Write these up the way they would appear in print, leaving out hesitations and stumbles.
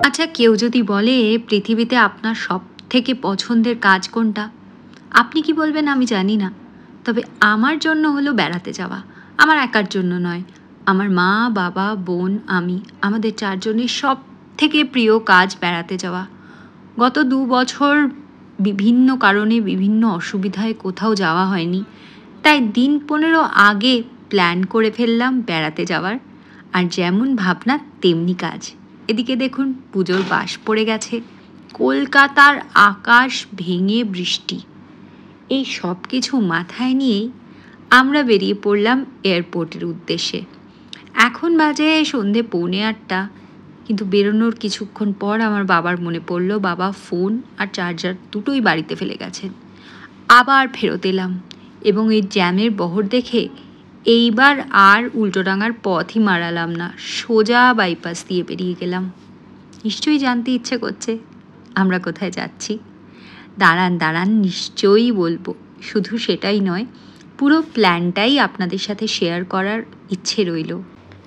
আচ্ছা, কেউ যদি বলে পৃথিবীতে আপনার সবথেকে পছন্দের কাজ কোনটা? আপনি কি বলবেন আমি জানি না। তবে আমার জন্য হলো বেড়াতে যাওয়া। আমার একার জন্য নয়। আমার মা, বাবা, বোন, আমি। আমাদের ৪ জনের সবথেকে প্রিয় কাজ বেড়াতে যাওয়া। গত ২ বছর বিভিন্ন কারণে বিভিন্ন অসুবিধায় কোথাও যাওয়া হয়নি। তাই দিন ১৫ আগে প্ল্যান করে ফেললাম বেড়াতে যাওয়ার। আর যেমন ভাবনা তেমনি কাজ। এদিকে দেখুন পুজোর বাস পড়ে গেছে। কলকাতার আকাশ ভেঙে বৃষ্টি। এই সব কিছু মাথায় নিয়েই আমরা বেরিয়ে পড়লাম এয়ারপোর্টের উদ্দেশ্যে। এখন বাজে সন্ধে 8:45। কিন্তু বেরোনোর কিছুক্ষণ পর আমার বাবার মনে পড়ল বাবা ফোন আর চার্জার দুটোই বাড়িতে ফেলে গেছেন। আবার ফেরত এলাম এবং এই জ্যামের বহর দেখে এইবার আর উল্টোডাঙার পথই মারালাম না, সোজা বাইপাস দিয়ে বেরিয়ে গেলাম। নিশ্চয়ই জানতে ইচ্ছে করছে আমরা কোথায় যাচ্ছি। দাঁড়ান দাঁড়ান, নিশ্চয়ই বলবো। শুধু সেটাই নয়, পুরো প্ল্যানটাই আপনাদের সাথে শেয়ার করার ইচ্ছে রইল।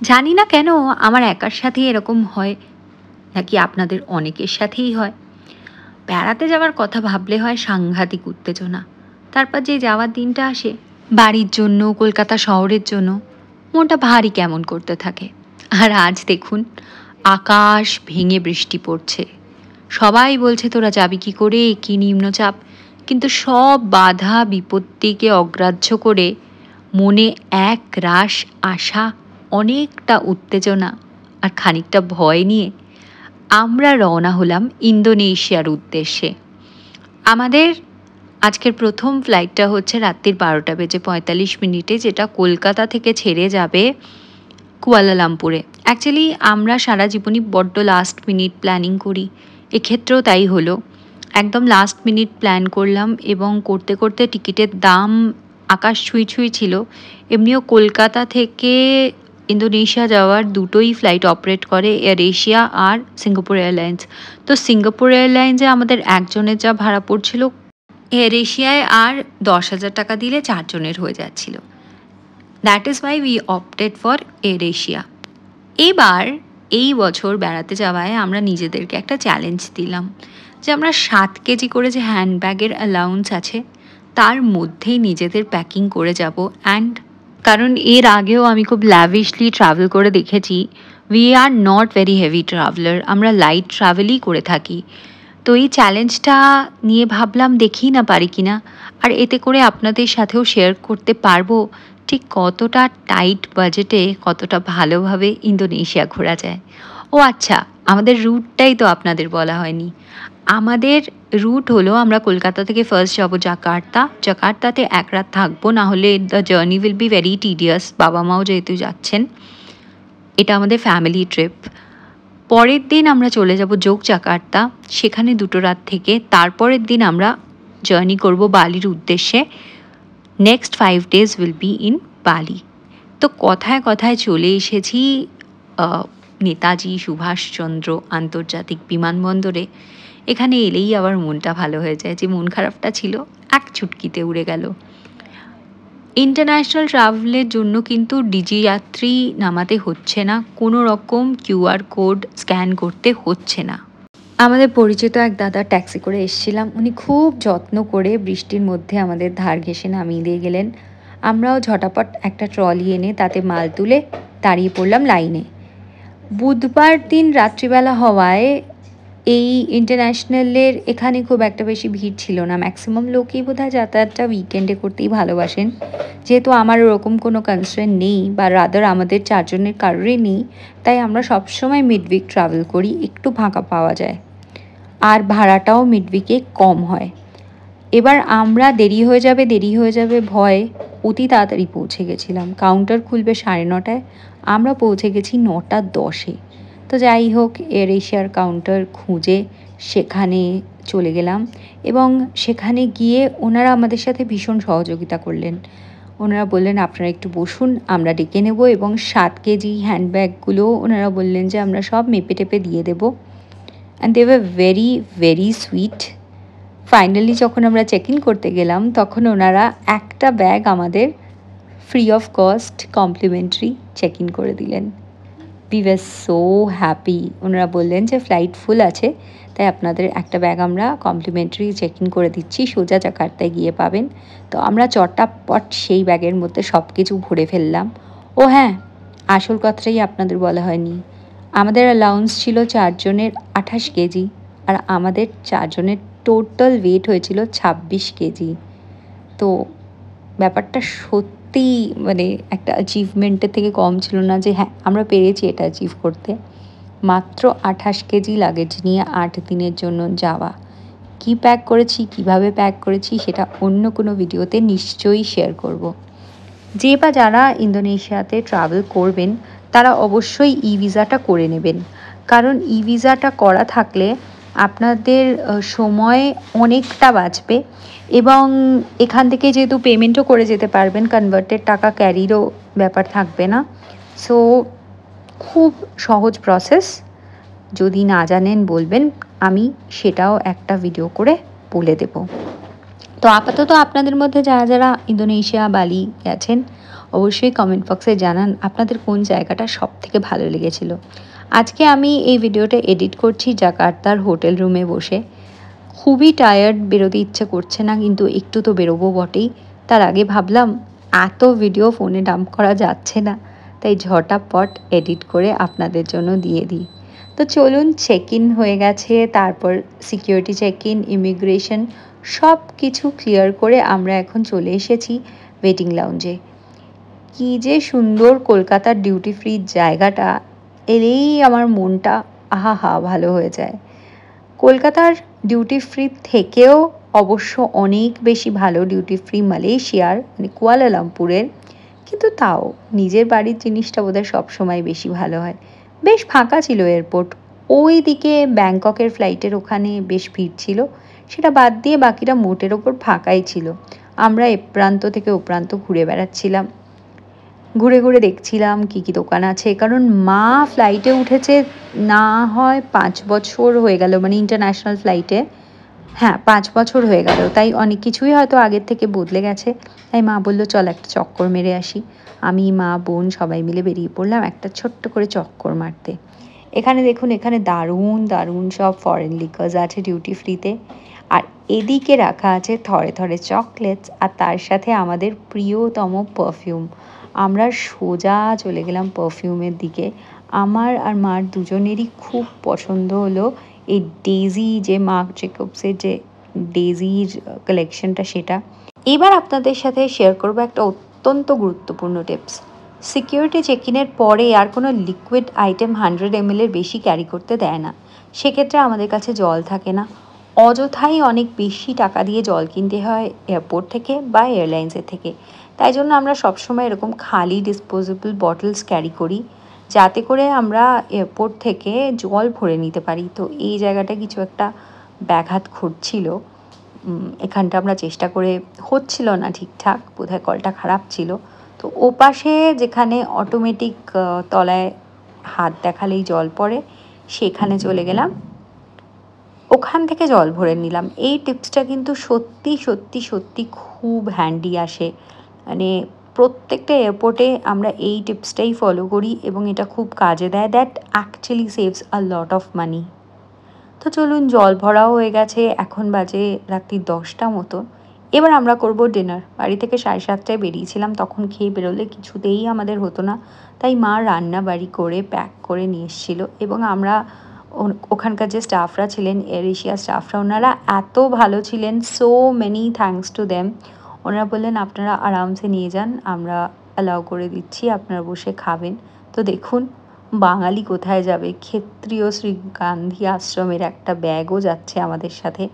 জানি না কেন আমার একার সাথেই এরকম হয়, নাকি আপনাদের অনেকের সাথেই হয়। বেড়াতে যাওয়ার কথা ভাবলে হয় সাংঘাতিক উত্তেজনা। তারপর যে যাওয়ার দিনটা আসে, বাড়ির জন্য, কলকাতা শহরের জন্য মনটা ভারী কেমন করতে থাকে। আর আজ দেখুন আকাশ ভেঙে বৃষ্টি পড়ছে। সবাই বলছে তোরা যাবি কি করে, কি নিম্নচাপ। কিন্তু সব বাধা বিপত্তিকে অগ্রাহ্য করে মনে এক রাশ আশা, অনেকটা উত্তেজনা আর খানিকটা ভয় নিয়ে আমরা রওনা হলাম ইন্দোনেশিয়ার উদ্দেশ্যে। আমাদের আজকের প্রথম ফ্লাইটটা হচ্ছে রাত্রির 12:45, যেটা কলকাতা থেকে ছেড়ে যাবে কুয়ালালামপুরে। অ্যাকচুয়ালি আমরা সারা জীবনই বড্ড লাস্ট মিনিট প্ল্যানিং করি। এক্ষেত্রেও তাই হলো। একদম লাস্ট মিনিট প্ল্যান করলাম এবং করতে করতে টিকিটের দাম আকাশ ছুঁই ছুঁই ছিল। এমনিও কলকাতা থেকে ইন্দোনেশিয়া যাওয়ার দুটোই ফ্লাইট অপারেট করে এয়ার এশিয়া আর সিঙ্গাপুর এয়ারলাইন্স। তো সিঙ্গাপুর এয়ারলাইন্সে আমাদের একজনের যা ভাড়া পড়ছিল, এয়ার এশিয়ায় আর 10,000 টাকা দিলে 4 জনের হয়ে যাচ্ছিল। That is why we opted for air Asia. এবার এই বছর বেড়াতে যাওয়ায় আমরা নিজেদেরকে একটা চ্যালেঞ্জ দিলাম যে আমরা 7 কেজি করে যে হ্যান্ডব্যাগের অ্যালাউন্স আছে তার মধ্যেই নিজেদের প্যাকিং করে যাব। অ্যান্ড কারণ এর আগেও আমি খুব ল্যাভিশলি ট্রাভেল করে দেখেছি, we are not very heavy traveller, আমরা লাইট ট্রাভেলই করে থাকি। তো এই চ্যালেঞ্জটা নিয়ে ভাবলাম দেখি না পারি কিনা, আর এতে করে আপনাদের সাথেও শেয়ার করতে পারবো ঠিক কতটা টাইট বাজেটে কতটা ভালোভাবে ইন্দোনেশিয়া ঘোরা যায়। ও আচ্ছা, আমাদের রুটটাই তো আপনাদের বলা হয়নি। আমাদের রুট হলো আমরা কলকাতা থেকে ফার্স্ট যাবো জাকার্তা। জাকার্তাতে 1 রাত থাকবো, না হলে the journey will be very tedious. বাবা মাও যেহেতু যাচ্ছেন, এটা আমাদের ফ্যামিলি ট্রিপ। পরের দিন আমরা চলে যাব জাকার্তা, সেখানে 2 রাত থেকে তারপরের দিন আমরা জার্নি করব বালির উদ্দেশ্যে। Next 5 days will be in বালি। তো কথায় কথায় চলে এসেছি নেতাজি সুভাষচন্দ্র আন্তর্জাতিক বিমানবন্দরে। এখানে এলেই আবার মনটা ভালো হয়ে যায়, যে মন খারাপটা ছিল এক চুটকিতে উড়ে গেল। ইন্টারন্যাশনাল ট্রাভেলের জন্য কিন্তু ডিজি যাত্রী নামাতে হচ্ছে না, কোনো রকম কিউআর কোড স্ক্যান করতে হচ্ছে না। আমাদের পরিচিত এক দাদা ট্যাক্সি করে এসেছিলাম, উনি খুব যত্ন করে বৃষ্টির মধ্যে আমাদের ধার ঘেঁষে নামিয়ে দিয়ে গেলেন। আমরাও ঝটাপট একটা ট্রলি এনে তাতে মাল তুলে দাঁড়িয়ে পড়লাম লাইনে। বুধবার দিন রাত্রিবেলা হওয়ায় এই ইন্টারন্যাশনালের এখানে খুব একটা বেশি ভিড় ছিল না। ম্যাক্সিমাম লোকই বোধহয় যাতায়াতটা উইকেন্ডে করতেই ভালোবাসেন। যেহেতু আমার ওরকম কোনো কনসার্ন নেই, বা রাদার আমাদের 4 জনের কারোরই নেই, তাই আমরা সবসময় মিডউইক ট্রাভেল করি, একটু ফাঁকা পাওয়া যায় আর ভাড়াটাও মিডউইকে কম হয়। এবার আমরা দেরি হয়ে যাবে ভয়ে অতি তাড়াতাড়ি পৌঁছে গেছিলাম। কাউন্টার খুলবে 9:30, আমরা পৌঁছে গেছি 9:10-এ। তো যাই হোক, এয়ার এশিয়ার কাউন্টার খুঁজে সেখানে চলে গেলাম এবং সেখানে গিয়ে ওনারা আমাদের সাথে ভীষণ সহযোগিতা করলেন। ওনারা বললেন আপনারা একটু বসুন, আমরা ডেকে নেব, এবং 7 কেজি হ্যান্ডব্যাগগুলো ওনারা বললেন যে আমরা সব মেপে টেপে দিয়ে দেবো। And they were very very sweet. Finally যখন আমরা চেক ইন করতে গেলাম, তখন ওনারা একটা ব্যাগ আমাদের free of cost complimentary check in করে দিলেন। We were so happy. ওনারা বললেন যে ফ্লাইট ফুল আছে, তাই আপনাদের একটা ব্যাগ আমরা কমপ্লিমেন্টারি চেক ইন করে দিচ্ছি, সোজা জাকার্তায় গিয়ে পাবেন। তো আমরা চটাপট সেই ব্যাগের মধ্যে সব কিছু ভরে ফেললাম। ও হ্যাঁ, আসল কথাটাই আপনাদের বলা হয়নি। আমাদের অ্যালাউন্স ছিল 4 জনের 28 কেজি, আর আমাদের 4 জনের টোটাল ওয়েট হয়েছিল 26 কেজি। তো ব্যাপারটা সত্যিই মানে একটা অ্যাচিভমেন্টের থেকে কম ছিল না, যে হ্যাঁ আমরা পেরেছি এটা অ্যাচিভ করতে। মাত্র 28 কেজি লাগেজ নিয়ে 8 দিনের জন্য যাওয়া। কী প্যাক করেছি, কিভাবে প্যাক করেছি, সেটা অন্য কোনো ভিডিওতে নিশ্চয়ই শেয়ার করব। যে বা যারা ইন্দোনেশিয়াতে ট্রাভেল করবেন তারা অবশ্যই ই ভিসাটা করে নেবেন, কারণ ই ভিসাটা করা থাকলে আপনাদের সময় অনেকটা বাঁচবে, এবং এখান থেকে যেহেতু পেমেন্টও করে যেতে পারবেন, কনভার্টেড টাকা ক্যারিরও ব্যাপার থাকবে না। সো খুব সহজ প্রসেস। যদি না জানেন বলবেন, আমি সেটাও একটা ভিডিও করে বলে দেব। তো আপাতত আপনাদের মধ্যে যারা যারা ইন্দোনেশিয়া বালি গেছেন অবশ্যই কমেন্ট বক্সে জানান আপনাদের কোন জায়গাটা সব থেকে ভালো লেগেছিল। আজকে আমি এই ভিডিওটা এডিট করছি জাকার্তার হোটেল রুমে বসে। খুবই টায়ার্ড, বেরোতে ইচ্ছে করছে না, কিন্তু একটু তো বেরোবো বটেই। তার আগে ভাবলাম এত ভিডিও ফোনে ডাম্প করা যাচ্ছে না, তাই ঝটাপট এডিট করে আপনাদের জন্য দিয়ে দিই। তো চলুন, চেক ইন হয়ে গেছে, তারপর সিকিউরিটি চেক ইন, ইমিগ্রেশন সব কিছু ক্লিয়ার করে আমরা এখন চলে এসেছি ওয়েটিং লাউঞ্জে। কী যে সুন্দর কলকাতার ডিউটি ফ্রি জায়গাটা, এলেই আমার মনটা আহা ভালো হয়ে যায়। কলকাতার ডিউটি ফ্রি থেকেও অবশ্য অনেক বেশি ভালো ডিউটি ফ্রি মালয়েশিয়ার, মানে কুয়ালালামপুরের, কিন্তু তাও নিজের বাড়ির জিনিসটা বোধহয় সবসময় বেশি ভালো হয়। বেশ ফাঁকা ছিল এয়ারপোর্ট, ওই দিকে ব্যাংককের ফ্লাইটের ওখানে বেশ ভিড় ছিল, সেটা বাদ দিয়ে বাকিটা মোটের ওপর ফাঁকাই ছিল। আমরা এ প্রান্ত থেকে ও প্রান্ত ঘুরে বেড়াচ্ছিলাম, ঘুরে ঘুরে দেখছিলাম কী কী দোকান আছে, কারণ মা ফ্লাইটে উঠেছে না হয় 5 বছর হয়ে গেল, মানে ইন্টারন্যাশনাল ফ্লাইটে, হ্যাঁ 5 বছর হয়ে গেল, তাই অনেক কিছুই হয়তো আগের থেকে বদলে গেছে। তাই মা বললো চল একটা চক্কর মেরে আসি। আমি, মা, বোন সবাই মিলে বেরিয়ে পড়লাম একটা ছোট্ট করে চক্কর মারতে। এখানে দেখুন, এখানে দারুণ দারুণ সব ফরেন লিকার্স আছে ডিউটি ফ্রিতে, আর এদিকে রাখা আছে থরে থরে চকলেটস, আর তার সাথে আমাদের প্রিয়তম পারফিউম। আমরা সোজা চলে গেলাম পারফিউমের দিকে। আমার আর মার দুজনেরই খুব পছন্দ হলো এই ডেজি, যে মার্ক জেকবসের যে ডেজির কালেকশনটা, সেটা। এবার আপনাদের সাথে শেয়ার করবো একটা অত্যন্ত গুরুত্বপূর্ণ টিপস। সিকিউরিটি চেক ইনের পরে আর কোনো লিকুইড আইটেম 100 ml এর বেশি ক্যারি করতে দেয় না। সেক্ষেত্রে আমাদের কাছে জল থাকে না, অযথাই অনেক বেশি টাকা দিয়ে জল কিনতে হয় এয়ারপোর্ট থেকে বা এয়ারলাইন্সের থেকে। তাই জন্য আমরা সবসময় এরকম খালি ডিসপোজেবল বটলস ক্যারি করি, যাতে করে আমরা এয়ারপোর্ট থেকে জল ভরে নিতে পারি। তো এই জায়গাটা কিছু একটা ব্যাঘাত ঘটছিল, এখানটা আমরা চেষ্টা করে হচ্ছিল না ঠিকঠাক, বোধহয় কলটা খারাপ ছিল। তো ওপাশে যেখানে অটোমেটিক তলায় হাত দেখালেই জল পড়ে, সেখানে চলে গেলাম, ওখান থেকে জল ভরে নিলাম। এই টিপসটা কিন্তু সত্যি সত্যি সত্যি খুব হ্যান্ডি আসে, মানে প্রত্যেকটা এয়ারপোর্টে আমরা এই টিপসটাই ফলো করি এবং এটা খুব কাজে দেয়। That actually saves a lot of money. তো চলুন, জল ভরাও হয়ে গেছে, এখন বাজে রাত্রি 10টা মতো। এবার আমরা করব ডিনার। বাড়ি থেকে 7:30টায় বেরিয়েছিলাম, তখন খেয়ে বেরোলে কিছুতেই আমাদের হতো না, তাই মা রান্না বাড়ি করে প্যাক করে নিয়ে এসেছিলো। এবং আমরা ওখানকার যে স্টাফরা ছিলেন, এয়ার এশিয়া স্টাফরা, ওনারা এত ভালো ছিলেন, so many thanks to them. ওনারা বললেন আপনারা আরামসে নিয়ে যান, আমরা অ্যালাউ করে দিচ্ছি, আপনারা বসে খাবেন। তো দেখুন, বাঙালি কোথায় যাবে, ক্ষেত্রীয় শ্রী গান্ধী আশ্রমের একটা ব্যাগও যাচ্ছে আমাদের সাথে।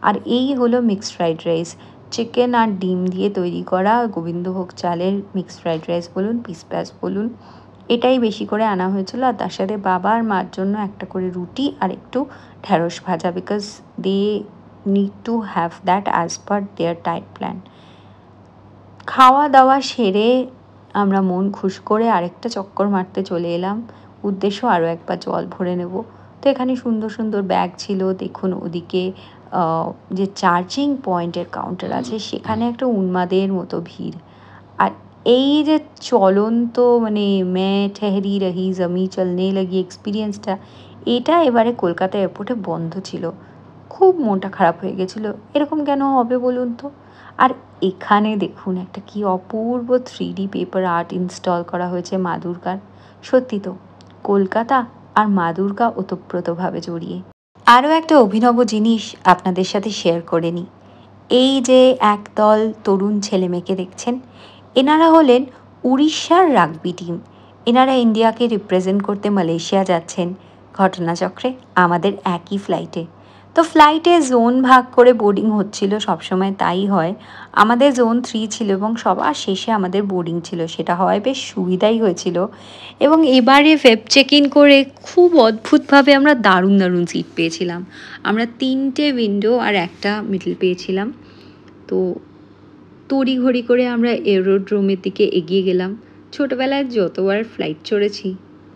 আর এই হলো মিক্সড ফ্রাইড রাইস, চিকেন আর ডিম দিয়ে তৈরি করা গোবিন্দভোগ চালের মিক্সড ফ্রাইড রাইস বলুন, পিস প্যাস বলুন, এটাই বেশি করে আনা হয়েছিল। আর তার সাথে বাবা আর মার জন্য একটা করে রুটি আর একটু ঢ্যাঁড়স ভাজা, because they need to have that as per their diet plan. খাওয়া দাওয়া সেরে আমরা মন খুশ করে আরেকটা চক্কর মারতে চলে এলাম, উদ্দেশ্য আরও একবার জল ভরে নেব। তো এখানে সুন্দর সুন্দর ব্যাগ ছিল, দেখুন ওদিকে যে চার্জিং পয়েন্টের কাউন্টার আছে সেখানে একটা উন্মাদের মতো ভিড়। আর এই যে চলন্ত মানে মে ঠেহরি রহি জমি চলনে লাগি এক্সপিরিয়েন্সটা, এটা এবারে কলকাতা এয়ারপোর্টে বন্ধ ছিল। খুব মনটা খারাপ হয়ে গেছিলো, এরকম কেন হবে বলুন তো। আর এখানে দেখুন একটা কি অপূর্ব 3D পেপার আর্ট ইনস্টল করা হয়েছে মা দুর্গার। সত্যি তো কলকাতা আর মা দুর্গা ওতপ্রোতভাবে জড়িয়ে। আরও একটা অভিনব জিনিস আপনাদের সাথে শেয়ার করে নিই। এই যে একদল তরুণ ছেলেমেয়েকে দেখছেন, এনারা হলেন উড়িষ্যার রাগবি টিম। এনারা ইন্ডিয়াকে রিপ্রেজেন্ট করতে মালয়েশিয়া যাচ্ছেন ঘটনাচক্রে আমাদের একই ফ্লাইটে। তো ফ্লাইটে জোন ভাগ করে বোর্ডিং হচ্ছিল, সবসময় তাই হয়। আমাদের জোন 3 ছিল এবং সবার শেষে আমাদের বোর্ডিং ছিল, সেটা হওয়ায় বেশ সুবিধাই হয়েছিল। এবং এবারে ওয়েব চেক ইন করে খুব অদ্ভুতভাবে আমরা দারুণ দারুণ সিট পেয়েছিলাম। আমরা 3টে উইন্ডো আর একটা মিডল পেয়েছিলাম। তো তড়িঘড়ি করে আমরা এরোড্রোমের দিকে এগিয়ে গেলাম। ছোটোবেলায় যতবার ফ্লাইট চড়েছি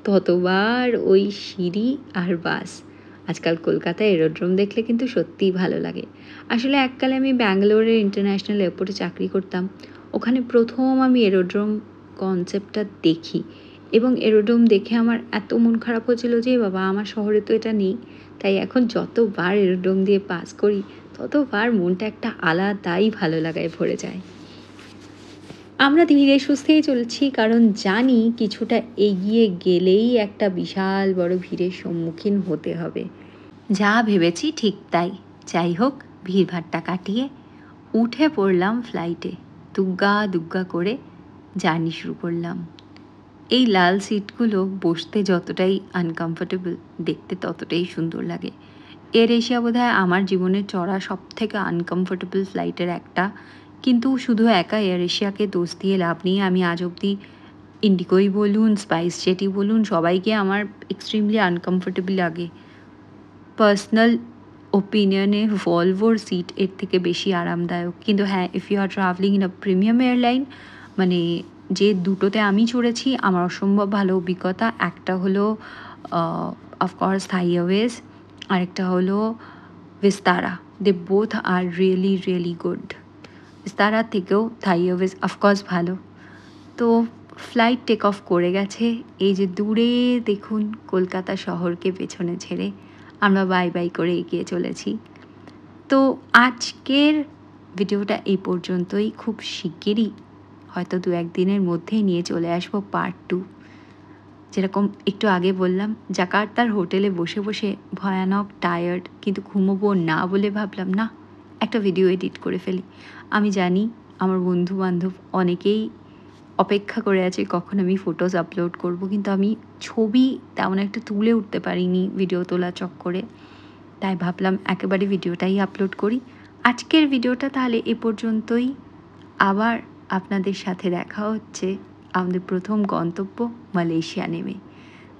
ততবার ওই সিঁড়ি আর বাস। আজকাল কলকাতায় এরোড্রোম দেখলে কিন্তু সত্যিই ভালো লাগে। আসলে এককালে আমি ব্যাঙ্গালোরের ইন্টারন্যাশনাল এয়ারপোর্টে চাকরি করতাম। ওখানে প্রথম আমি এরোড্রোম কনসেপ্টটা দেখি এবং এরোড্রোম দেখে আমার এত মন খারাপ হয়েছিল যে বাবা আমার শহরে তো এটা নেই। তাই এখন যতবার এরোড্রোম দিয়ে পাস করি ততবার মনটা একটা আলাদাই ভালো লাগায় ভরে যায়। আমরা ধীরে সুস্থেই চলছি, কারণ জানি কিছুটা এগিয়ে গেলেই একটা বিশাল বড় ভিড়ের সম্মুখীন হতে হবে। যা ভেবেছি ঠিক তাই। যাই হোক, ভিড়ভাট্টা কাটিয়ে উঠে পড়লাম ফ্লাইটে। দুগ্গা দুগ্গা করে জার্নি শুরু করলাম। এই লাল সিটগুলো বসতে যতটাই আনকমফোর্টেবল, দেখতে ততটাই সুন্দর লাগে। এয়ার এশিয়া বোধহয় আমার জীবনের চড়া সবথেকে আনকমফোর্টেবল ফ্লাইটের একটা। কিন্তু শুধু একা এয়ার এশিয়াকে দোষ দিয়ে লাভ নেই। আমি আজ অবধি ইন্ডিগোই বলুন, স্পাইস জেটই বলুন, সবাইকে আমার এক্সট্রিমলি আনকমফোর্টেবল লাগে। পার্সোনাল ওপিনিয়নে ভলভোর সিট এর থেকে বেশি আরামদায়ক। কিন্তু হ্যাঁ, if you are travelling in a premium airline, মানে যে দুটোতে আমি চড়েছি আমার অসম্ভব ভালো অভিজ্ঞতা। একটা হলো অফকোর্স থাই এয়ারওয়েজ, আরেকটা হলো Vistara. They both are really really good. ভিস্তারার থেকেও থাই এয়ারওয়েজ অফকোর্স ভালো। তো ফ্লাইট টেক অফ করে গেছে। এই যে দূরে দেখুন কলকাতা শহরকে পেছনে ছেড়ে আমরা বাই বাই করে এগিয়ে চলেছি। তো আজকের ভিডিওটা এই পর্যন্তই। খুব শিগগিরই হয়তো 2-1 দিনের মধ্যেই নিয়ে চলে আসবো পার্ট 2। যেরকম একটু আগে বললাম, জাকার্তার হোটেলে বসে বসে ভয়ানক টায়ার্ড, কিন্তু ঘুমোবো না বলে ভাবলাম না, একটা ভিডিও এডিট করে ফেলি। আমি জানি আমার বন্ধু বান্ধব অনেকেই অপেক্ষা করে আছে কখন আমি ফটোজ আপলোড করব, কিন্তু আমি ছবি তেমন একটা তুলে উঠতে পারিনি ভিডিও তোলা চক্করে। তাই ভাবলাম একেবারে ভিডিওটাই আপলোড করি। আজকের ভিডিওটা তাহলে এ পর্যন্তই। আবার আপনাদের সাথে দেখা হচ্ছে আমাদের প্রথম গন্তব্য মালয়েশিয়া নেমে।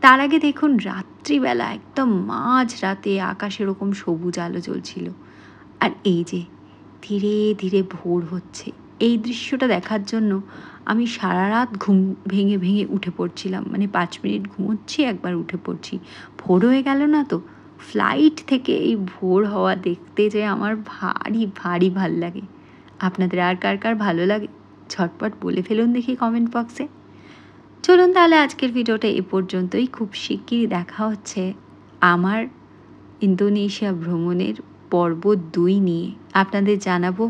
তার আগে দেখুন রাত্রিবেলা একদম মাঝ রাতে আকাশে এরকম সবুজ আলো জ্বলছিল, আর এই যে ধীরে ধীরে ভোর হচ্ছে। এই দৃশ্যটা দেখার জন্য আমি সারা রাত ঘুম ভেঙে ভেঙে উঠে পড়ছিলাম। মানে 5 মিনিট ঘুমোচ্ছি, একবার উঠে পড়ছি। ভোর হয়ে গেল না তো। ফ্লাইট থেকে এই ভোর হওয়া দেখতে যে আমার ভারী ভারী ভাল লাগে। আপনাদের আর কার কার ভালো লাগে ঝটপট বলে ফেলুন দেখি কমেন্ট বক্সে। চলুন তাহলে আজকের ভিডিওটা এ পর্যন্তই। খুব শিগগিরই দেখা হচ্ছে আমার ইন্দোনেশিয়া ভ্রমণের পর্ব 2 নিয়ে। আপনাদের জানাবো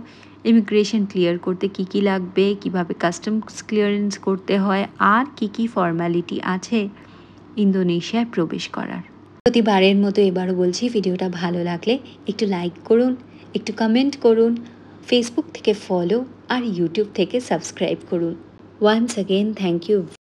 ইমিগ্রেশন ক্লিয়ার করতে কী কী লাগবে, কিভাবে কাস্টমস ক্লিয়ারেন্স করতে হয়, আর কী কী ফর্ম্যালিটি আছে ইন্দোনেশিয়ায় প্রবেশ করার। প্রতিবারের মতো এবারও বলছি, ভিডিওটা ভালো লাগলে একটু লাইক করুন, একটু কমেন্ট করুন, ফেসবুক থেকে ফলো আর ইউটিউব থেকে সাবস্ক্রাইব করুন। Once again thank you.